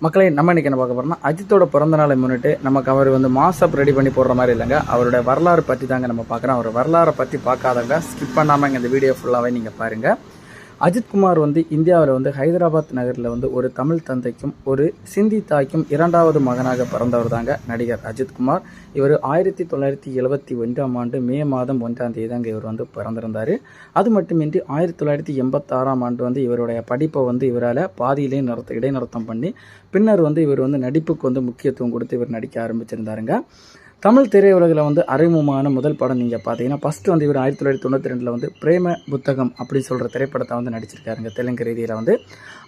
மக்களை நம்ம இன்றைக்கி என்ன பார்க்க போகிறோம்னா, அஜித்தோட பிறந்த நாளை முன்னிட்டு நமக்கு அவர் மாசப் ரெடி பண்ணி போடுற மாதிரி இல்லைங்க. அவருடைய வரலாறு பற்றி தாங்க நம்ம பார்க்குறோம். அவர் வரலாறை பற்றி பார்க்காதவங்க ஸ்கிப் பண்ணாமல் இந்த வீடியோ ஃபுல்லாகவே நீங்கள் பாருங்கள். அஜித்குமார் இந்தியாவில் ஹைதராபாத் நகரில் ஒரு தமிழ் தந்தைக்கும் ஒரு சிந்தி தாய்க்கும் இரண்டாவது மகனாக பிறந்தவர் தாங்க நடிகர் அஜித்குமார். இவர் 1971ஆம் ஆண்டு மே மாதம் 1ஆம் தேதி தாங்க இவர் பிறந்திருந்தார். அது மட்டுமின்றி 1986ஆம் ஆண்டு இவருடைய படிப்பை இவரால் பாதியிலே இடைநிறுத்தம் பண்ணி பின்னர் இவர் நடிப்புக்கு முக்கியத்துவம் கொடுத்து இவர் நடிக்க ஆரம்பிச்சிருந்தாருங்க. தமிழ் திரையுலகில் அறிமுகமான முதல் படம் நீங்கள் பார்த்தீங்கன்னா ஃபஸ்ட்டு இவர் 1992 பிரேம புத்தகம் அப்படி சொல்கிற திரைப்படத்தை நடிச்சிருக்காருங்க தெலுங்கு ரீதியில்.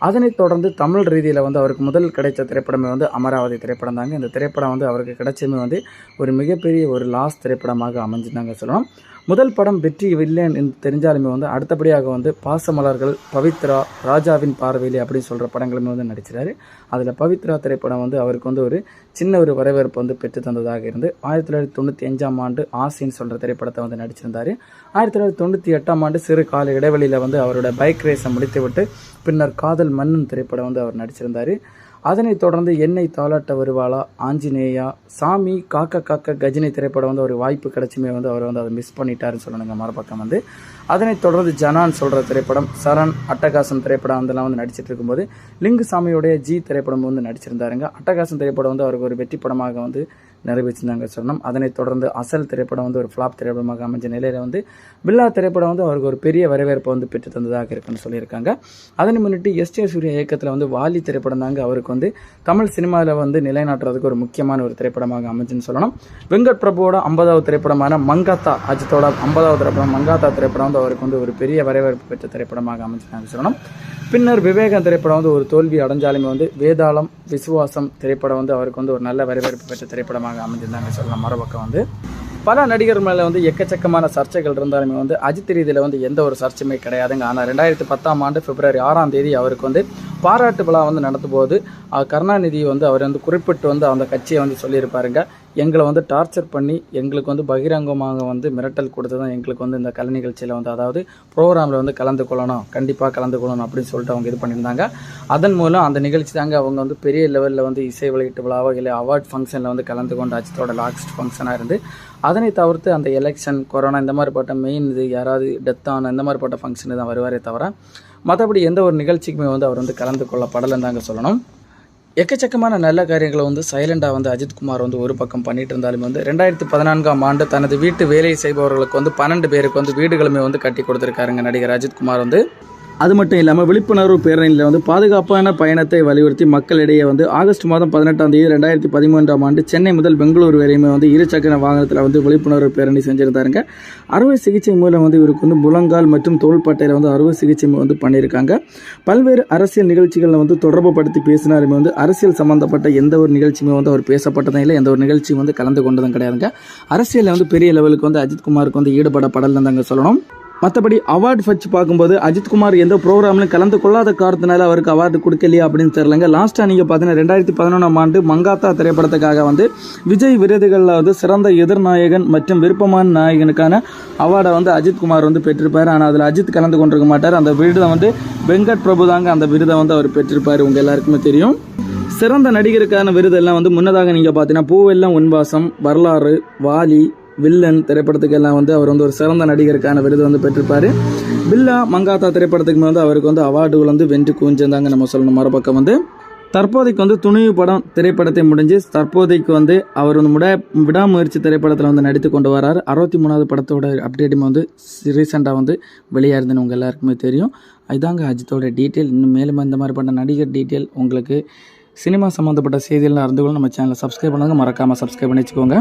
அதனைத் தொடர்ந்து தமிழ் ரீதியில் அவருக்கு முதல் கிடைச்ச திரைப்படமே அமராவதி திரைப்படம் தாங்க. இந்த திரைப்படம் அவருக்கு கிடைச்சமே ஒரு மிகப்பெரிய ஒரு லாஸ் திரைப்படமாக அமைஞ்சுதாங்க சொல்லணும். முதல் படம் வெற்றி இல்லைன்னு தெரிஞ்சாலுமே அடுத்தபடியாக பாசமலர்கள், பவித்ரா, ராஜாவின் பார்வையிலே அப்படின்னு சொல்கிற படங்களுமே நடிச்சிட்டாரு. அதில் பவித்ரா திரைப்படம் அவருக்கு ஒரு சின்ன ஒரு வரவேற்பு பெற்று தந்ததாக இருந்து 1995ஆம் ஆண்டு ஆசின்னு சொல்கிற திரைப்படத்தை நடிச்சிருந்தார். 1998ஆம் ஆண்டு சிறு கால இடைவெளியில் அவரோட பைக் ரேஸை முடித்துவிட்டு பின்னர் காதல் மன்னன் திரைப்படம் அவர் நடிச்சிருந்தார். அதனைத் தொடர்ந்து என்னை தாளாட்ட வருவாளா, ஆஞ்சநேயா, சாமி, காக்க காக்க கஜினி திரைப்படம் ஒரு வாய்ப்பு கிடைச்சுமே அவர் அதை மிஸ் பண்ணிட்டாருன்னு சொல்லணுங்க மறுபக்கம். அதனைத் தொடர்ந்து ஜனான் சொல்கிற திரைப்படம், சரண், அட்டகாசம் திரைப்படம் அதெல்லாம் நடிச்சிட்டு இருக்கும்போது லிங்குசாமியோடைய ஜி திரைப்படம் நடிச்சிருந்தாருங்க. அட்டகாசம் திரைப்படம் அவருக்கு ஒரு வெற்றி படமாக நிறைவேற்றிருந்தாங்க சொல்லணும். அதனைத் தொடர்ந்து அசல் திரைப்படம் ஒரு ஃப்ளாப் திரைப்படமாக அமைஞ்ச நிலையில் பில்லா திரைப்படம் அவருக்கு ஒரு பெரிய வரவேற்பை பெற்று தந்ததாக இருக்குன்னு சொல்லியிருக்காங்க. அதனை முன்னிட்டு எஸ்.ஜே. சூர்யா இயக்கத்தில் வாலி திரைப்படம் தாங்க அவருக்கு தமிழ் சினிமாவில் நிலைநாட்டுறதுக்கு ஒரு முக்கியமான ஒரு திரைப்படமாக அமைஞ்சுன்னு சொல்லணும். வெங்கட் பிரபுவோட 50வது திரைப்படமான மங்காத்தா, அஜித்தோட 50வது திரைப்படம் மங்காத்தா திரைப்படம் அவருக்கு ஒரு பெரிய வரவேற்பு பெற்ற திரைப்படமாக அமைஞ்சுனாங்க சொல்லணும். பின்னர் விவேகம் திரைப்படம் ஒரு தோல்வி அடைஞ்சாலுமே வேதாளம், விசுவாசம் திரைப்படம் அவருக்கு ஒரு நல்ல வரவேற்பு பெற்ற திரைப்படமாக அமைஞ்சிருந்தாங்க சொல்லலாம். மறுபக்கம் பல நடிகர் மேலே எக்கச்சக்கமான சர்ச்சைகள் இருந்தாலுமே அஜித் ரீதியில் எந்த ஒரு சர்ச்சையுமே கிடையாதுங்க. ஆனால் 2010ஆம் ஆண்டு பிப்ரவரி 6ஆம் தேதி அவருக்கு பாராட்டு விழா நடத்தும் போது கருணாநிதி அவர் குறிப்பிட்டு அந்த கட்சியை சொல்லியிருப்பாருங்க, எங்களை டார்ச்சர் பண்ணி எங்களுக்கு பகிரங்கமாக மிரட்டல் கொடுத்து தான் எங்களுக்கு இந்த கலை நிகழ்ச்சியில் அதாவது ப்ரோக்ராமில் கலந்து கொள்ளணும், கண்டிப்பாக கலந்து கொள்ளணும் அப்படின்னு சொல்லிட்டு அவங்க இது பண்ணியிருந்தாங்க. அதன் மூலம் அந்த நிகழ்ச்சி தாங்க அவங்க பெரிய லெவலில் இசை வெளியீட்டு விழாவோ இல்லை அவார்ட் ஃபங்க்ஷனில் கலந்து கொண்டு அஜித்தோட லாஸ்ட் ஃபங்க்ஷனாக இருந்து அதனை தவிர்த்து அந்த எலெக்ஷன், கொரோனா இந்த மாதிரிப்பட்ட மெயின் இது யாராவது டெத்தான இந்த மாதிரிப்பட்ட ஃபங்க்ஷனு தான் வருவாரே தவிர மற்றபடி எந்த ஒரு நிகழ்ச்சிக்குமே அவர் கலந்து கொள்ளப்படலைன்னு தாங்க சொல்லணும். எக்கச்சக்கமான நல்ல காரியங்களை சைலண்டாக அஜித்குமார் ஒரு பக்கம் பண்ணிட்டு இருந்தாலுமே 2014ஆம் ஆண்டு தனது வீட்டு வேலை செய்பவர்களுக்கு 12 பேருக்கு வீடுகளுமே கட்டி கொடுத்துருக்காருங்க நடிகர் அஜித்குமார். அது மட்டும் இல்லாமல் விழிப்புணர்வு பேரணியில் பாதுகாப்பான பயணத்தை வலியுறுத்தி மக்களிடையே ஆகஸ்ட் மாதம் 18ஆம் தேதி 2013ஆம் ஆண்டு சென்னை முதல் பெங்களூரு வரையுமே இருசக்கர வாகனத்தில் விழிப்புணர்வு பேரணி செஞ்சுருந்தாருங்க. அறுவை சிகிச்சை மூலம் இவருக்கு முழங்கால் மற்றும் தோள்பட்டையில் அறுவை சிகிச்சை பண்ணியிருக்காங்க. பல்வேறு அரசியல் நிகழ்ச்சிகளில் தொடர்பு படுத்தி பேசினாலுமே அரசியல் சம்மந்தப்பட்ட எந்த ஒரு நிகழ்ச்சியுமே அவர் பேசப்பட்டதும் இல்லை, எந்த ஒரு நிகழ்ச்சியும் கலந்து கொண்டதும் கிடையாதுங்க. அரசியலில் பெரிய லெவலுக்கு அஜித்குமாருக்கு ஈடுபடப்படலன்னு தாங்க சொல்லணும். மற்றபடி அவார்டு வச்சு பார்க்கும்போது அஜித்குமார் எந்த ப்ரோக்ராம்லையும் கலந்து கொள்ளாத காரணத்தினால அவருக்கு அவார்டு கொடுக்கலையா அப்படின்னு தெரியலங்க. லாஸ்ட்டாக நீங்கள் பார்த்தீங்கன்னா 2011ஆம் ஆண்டு மங்காத்தா திரைப்படத்துக்காக விஜய் விருதுகளில் சிறந்த எதிர்நாயகன் மற்றும் விருப்பமான நாயகனுக்கான அவார்டை அஜித்குமார் பெற்றிருப்பார். ஆனால் அதில் அஜித் கலந்து கொண்டிருக்க மாட்டார். அந்த விருதை வெங்கட் பிரபு தாங்க அந்த விருதை அவர் பெற்றிருப்பார். உங்கள் எல்லாருக்குமே தெரியும். சிறந்த நடிகருக்கான விருதெல்லாம் முன்னதாக நீங்கள் பார்த்தீங்கன்னா பூவெல்லாம் உன்வாசம், வரலாறு, வாலி, வில்லன் திரைப்படத்துக்கு எல்லாம் அவர் ஒரு சிறந்த நடிகருக்கான விருது பெற்றிருப்பார். பில்லா, மங்காத்தா திரைப்படத்துக்கு அவருக்கு அவார்டுகள் வென்று குவிஞ்சிருந்தாங்க நம்ம சொல்லணும். மறுபக்கம் தற்போதைக்கு துணிவு படம் திரைப்படத்தை முடிஞ்சு தற்போதைக்கு அவர் விடாமுயற்சி திரைப்படத்தில் நடித்து கொண்டு வராரு. 63வது படத்தோட அப்டேட்டும் ரீசெண்டாக வெளியாயிருந்துன்னு உங்கள் எல்லாருக்குமே தெரியும். இதாங்க அஜித்தோட டீட்டெயில். இன்னும் மேலும் இந்த மாதிரிப்பட்ட நடிகர் டீட்டெயில் உங்களுக்கு சினிமா சம்மந்தப்பட்ட செய்திகள் அறிந்து கொள்ள நம்ம சேனலை சப்ஸ்கிரைப் பண்ணுங்கள். மறக்காமல் சப்ஸ்கிரைப் பண்ணி வச்சுக்கோங்க.